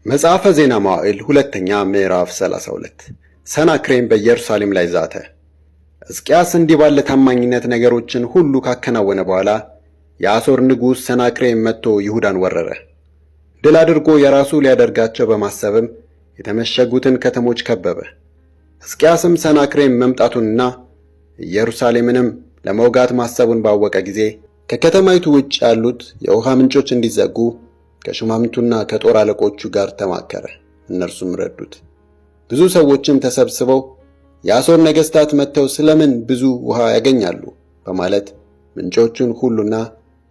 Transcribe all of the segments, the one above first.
መጽሐፈ ዜና መዋዕል ሁለተኛ ምዕራፍ 32 ሰናክሬም በኢየሩሳሌም ላይ ዛተ። ሕዝቅያስ እንዲህ ባለ ታማኝነት ነገሮችን ሁሉ ካከናወነ በኋላ የአሦር ንጉሥ ሰናክሬም መጥቶ ይሁዳን ወረረ። ድል አድርጎ የራሱ ሊያደርጋቸው በማሰብም የተመሸጉትን ከተሞች ከበበ። ሕዝቅያስም ሰናክሬም መምጣቱንና ኢየሩሳሌምንም ለመውጋት ማሰቡን ባወቀ ጊዜ ከከተማይቱ ውጭ ያሉት የውሃ ምንጮች እንዲዘጉ ከሹማምንቱና ከጦር አለቆቹ ጋር ተማከረ። እነርሱም ረዱት። ብዙ ሰዎችም ተሰብስበው የአሦር ነገሥታት መጥተው ስለምን ብዙ ውሃ ያገኛሉ በማለት ምንጮቹን ሁሉና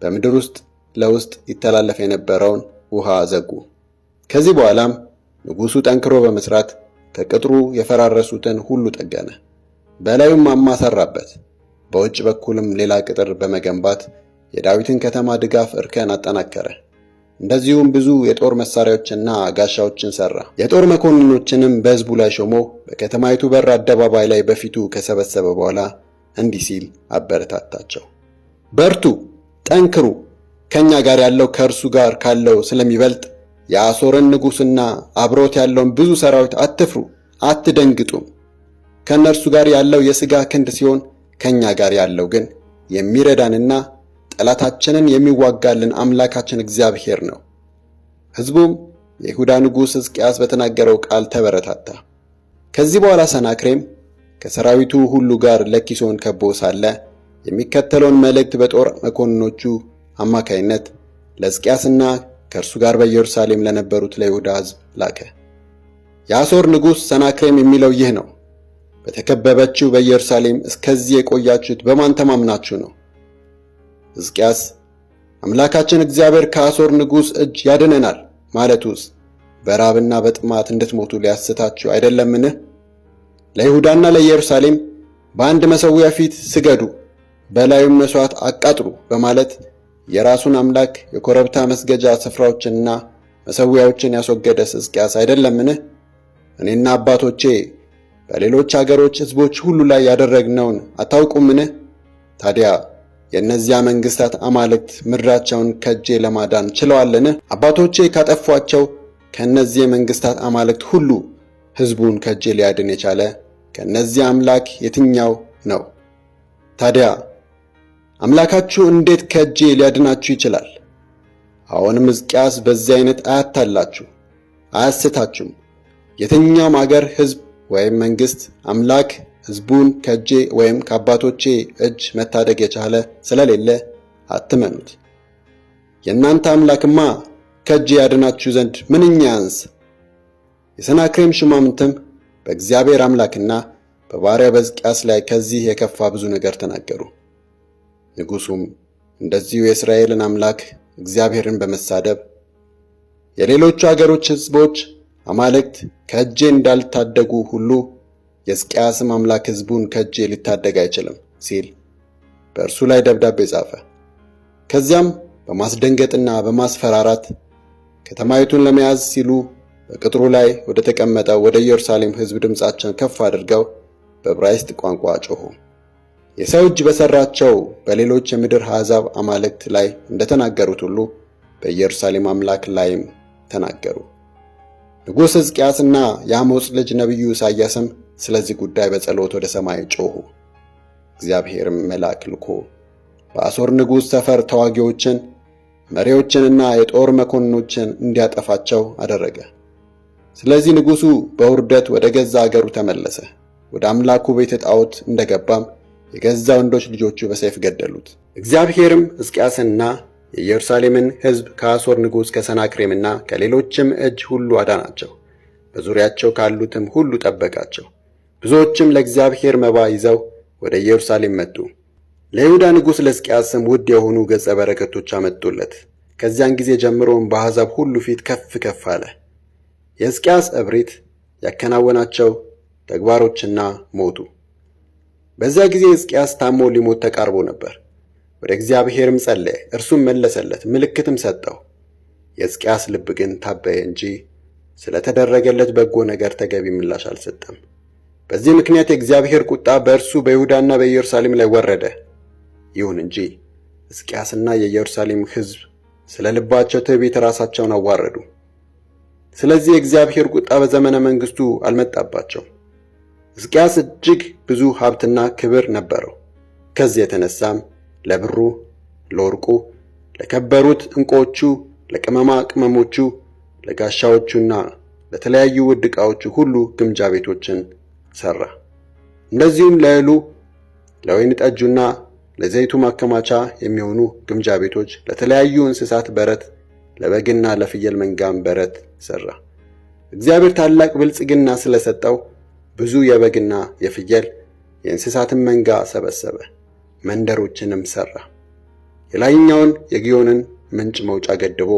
በምድር ውስጥ ለውስጥ ይተላለፍ የነበረውን ውሃ ዘጉ። ከዚህ በኋላም ንጉሡ ጠንክሮ በመስራት ከቅጥሩ የፈራረሱትን ሁሉ ጠገነ። በላዩም ማማ ሰራበት። በውጭ በኩልም ሌላ ቅጥር በመገንባት የዳዊትን ከተማ ድጋፍ እርከን አጠናከረ። እንደዚሁም ብዙ የጦር መሳሪያዎችና ጋሻዎችን ሰራ። የጦር መኮንኖችንም በሕዝቡ ላይ ሾሞ በከተማይቱ በር አደባባይ ላይ በፊቱ ከሰበሰበ በኋላ እንዲህ ሲል አበረታታቸው። በርቱ፣ ጠንክሩ። ከኛ ጋር ያለው ከእርሱ ጋር ካለው ስለሚበልጥ የአሦርን ንጉሥና አብሮት ያለውን ብዙ ሰራዊት አትፍሩ፣ አትደንግጡም። ከእነርሱ ጋር ያለው የሥጋ ክንድ ሲሆን ከኛ ጋር ያለው ግን የሚረዳንና ጠላታችንን የሚዋጋልን አምላካችን እግዚአብሔር ነው። ሕዝቡም የይሁዳ ንጉሥ ሕዝቅያስ በተናገረው ቃል ተበረታታ። ከዚህ በኋላ ሰናክሬም ከሰራዊቱ ሁሉ ጋር ለኪሶን ከቦ ሳለ የሚከተለውን መልእክት በጦር መኮንኖቹ አማካይነት ለሕዝቅያስና ከእርሱ ጋር በኢየሩሳሌም ለነበሩት ለይሁዳ ሕዝብ ላከ። የአሦር ንጉሥ ሰናክሬም የሚለው ይህ ነው። በተከበበችው በኢየሩሳሌም እስከዚህ የቆያችሁት በማን ተማምናችሁ ነው? ሕዝቅያስ አምላካችን እግዚአብሔር ከአሦር ንጉሥ እጅ ያድነናል ማለቱስ በራብና በጥማት እንድትሞቱ ሊያስታችሁ አይደለምን? ለይሁዳና ለኢየሩሳሌም በአንድ መሠዊያ ፊት ስገዱ፣ በላዩም መሥዋዕት አቃጥሉ በማለት የራሱን አምላክ የኮረብታ መስገጃ ስፍራዎችንና መሠዊያዎችን ያስወገደስ ሕዝቅያስ አይደለምን? እኔና አባቶቼ በሌሎች አገሮች ሕዝቦች ሁሉ ላይ ያደረግነውን አታውቁምን? ታዲያ የእነዚያ መንግሥታት አማልክት ምድራቸውን ከእጄ ለማዳን ችለዋልን? አባቶቼ ካጠፏቸው ከእነዚህ የመንግሥታት አማልክት ሁሉ ሕዝቡን ከእጄ ሊያድን የቻለ ከእነዚህ አምላክ የትኛው ነው? ታዲያ አምላካችሁ እንዴት ከእጄ ሊያድናችሁ ይችላል? አሁንም ሕዝቅያስ በዚህ ዓይነት አያታላችሁ፣ አያስታችሁም። የትኛውም አገር ሕዝብ ወይም መንግሥት አምላክ ሕዝቡን ከእጄ ወይም ከአባቶቼ እጅ መታደግ የቻለ ስለሌለ አትመኑት። የእናንተ አምላክማ ከእጄ ያድናችሁ ዘንድ ምንኛ ያንስ። የሰናክሬም ሹማምንትም በእግዚአብሔር አምላክና በባሪያው በሕዝቅያስ ላይ ከዚህ የከፋ ብዙ ነገር ተናገሩ። ንጉሡም እንደዚሁ የእስራኤልን አምላክ እግዚአብሔርን በመሳደብ የሌሎቹ አገሮች ሕዝቦች አማልክት ከእጄ እንዳልታደጉ ሁሉ የሕዝቅያስም አምላክ ሕዝቡን ከእጄ ሊታደግ አይችልም ሲል በእርሱ ላይ ደብዳቤ ጻፈ። ከዚያም በማስደንገጥና በማስፈራራት ከተማይቱን ለመያዝ ሲሉ በቅጥሩ ላይ ወደ ተቀመጠው ወደ ኢየሩሳሌም ሕዝብ ድምፃቸውን ከፍ አድርገው በዕብራይስጥ ቋንቋ ጮኹ። የሰው እጅ በሠራቸው በሌሎች የምድር አሕዛብ አማልክት ላይ እንደተናገሩት ሁሉ በኢየሩሳሌም አምላክ ላይም ተናገሩ። ንጉሥ ሕዝቅያስና የአሞጽ ልጅ ነቢዩ ኢሳይያስም ስለዚህ ጉዳይ በጸሎት ወደ ሰማይ ጮኹ። እግዚአብሔርም መልአክ ልኮ በአሦር ንጉሥ ሰፈር ተዋጊዎችን፣ መሪዎችንና የጦር መኮንኖችን እንዲያጠፋቸው አደረገ። ስለዚህ ንጉሡ በውርደት ወደ ገዛ አገሩ ተመለሰ። ወደ አምላኩ ቤተ ጣዖት እንደገባም የገዛ ወንዶች ልጆቹ በሰይፍ ገደሉት። እግዚአብሔርም ሕዝቅያስንና የኢየሩሳሌምን ሕዝብ ከአሦር ንጉሥ ከሰናክሬምና ከሌሎችም እጅ ሁሉ አዳናቸው። በዙሪያቸው ካሉትም ሁሉ ጠበቃቸው። ብዙዎችም ለእግዚአብሔር መባ ይዘው ወደ ኢየሩሳሌም መጡ። ለይሁዳ ንጉሥ ለሕዝቅያስም ውድ የሆኑ ገጸ በረከቶች አመጡለት። ከዚያን ጊዜ ጀምሮም በአሕዛብ ሁሉ ፊት ከፍ ከፍ አለ። የሕዝቅያስ እብሪት ያከናወናቸው ተግባሮችና ሞቱ። በዚያ ጊዜ ሕዝቅያስ ታሞ ሊሞት ተቃርቦ ነበር። ወደ እግዚአብሔርም ጸለየ፣ እርሱም መለሰለት፣ ምልክትም ሰጠው። የሕዝቅያስ ልብ ግን ታበየ እንጂ ስለተደረገለት በጎ ነገር ተገቢ ምላሽ አልሰጠም። በዚህ ምክንያት የእግዚአብሔር ቁጣ በእርሱ በይሁዳና በኢየሩሳሌም ላይ ወረደ። ይሁን እንጂ ሕዝቅያስና የኢየሩሳሌም ሕዝብ ስለ ልባቸው ትዕቢት ራሳቸውን አዋረዱ። ስለዚህ የእግዚአብሔር ቁጣ በዘመነ መንግስቱ አልመጣባቸውም። ሕዝቅያስ እጅግ ብዙ ሀብትና ክብር ነበረው። ከዚህ የተነሳም ለብሩ፣ ለወርቁ፣ ለከበሩት ዕንቁዎቹ፣ ለቅመማ ቅመሞቹ፣ ለጋሻዎቹና ለተለያዩ ውድ ዕቃዎቹ ሁሉ ግምጃ ቤቶችን ሠራ። እንደዚሁም ለእህሉ፣ ለወይን ጠጁና ለዘይቱ ማከማቻ የሚሆኑ ግምጃ ቤቶች፣ ለተለያዩ እንስሳት በረት፣ ለበግና ለፍየል መንጋም በረት ሠራ። እግዚአብሔር ታላቅ ብልጽግና ስለሰጠው ብዙ የበግና የፍየል የእንስሳትን መንጋ ሰበሰበ፣ መንደሮችንም ሠራ። የላይኛውን የግዮንን ምንጭ መውጫ ገድቦ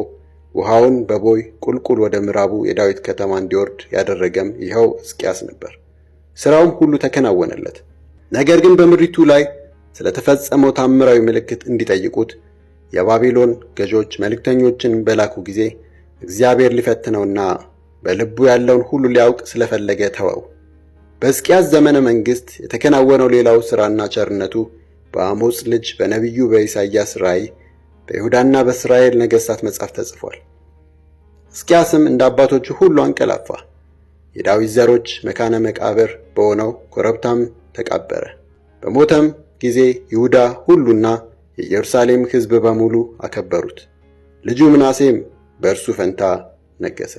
ውሃውን በቦይ ቁልቁል ወደ ምዕራቡ የዳዊት ከተማ እንዲወርድ ያደረገም ይኸው ሕዝቅያስ ነበር። ሥራውም ሁሉ ተከናወነለት። ነገር ግን በምድሪቱ ላይ ስለተፈጸመው ታምራዊ ምልክት እንዲጠይቁት የባቢሎን ገዦች መልእክተኞችን በላኩ ጊዜ እግዚአብሔር ሊፈትነውና በልቡ ያለውን ሁሉ ሊያውቅ ስለፈለገ ተወው። በሕዝቅያስ ዘመነ መንግሥት የተከናወነው ሌላው ሥራና ቸርነቱ በአሞጽ ልጅ በነቢዩ በኢሳይያስ ራእይ በይሁዳና በእስራኤል ነገሥታት መጽሐፍ ተጽፏል። ሕዝቅያስም እንደ አባቶቹ ሁሉ አንቀላፋ፣ የዳዊት ዘሮች መካነ መቃብር በሆነው ኮረብታም ተቃበረ። በሞተም ጊዜ ይሁዳ ሁሉና የኢየሩሳሌም ሕዝብ በሙሉ አከበሩት። ልጁ ምናሴም በእርሱ ፈንታ ነገሠ።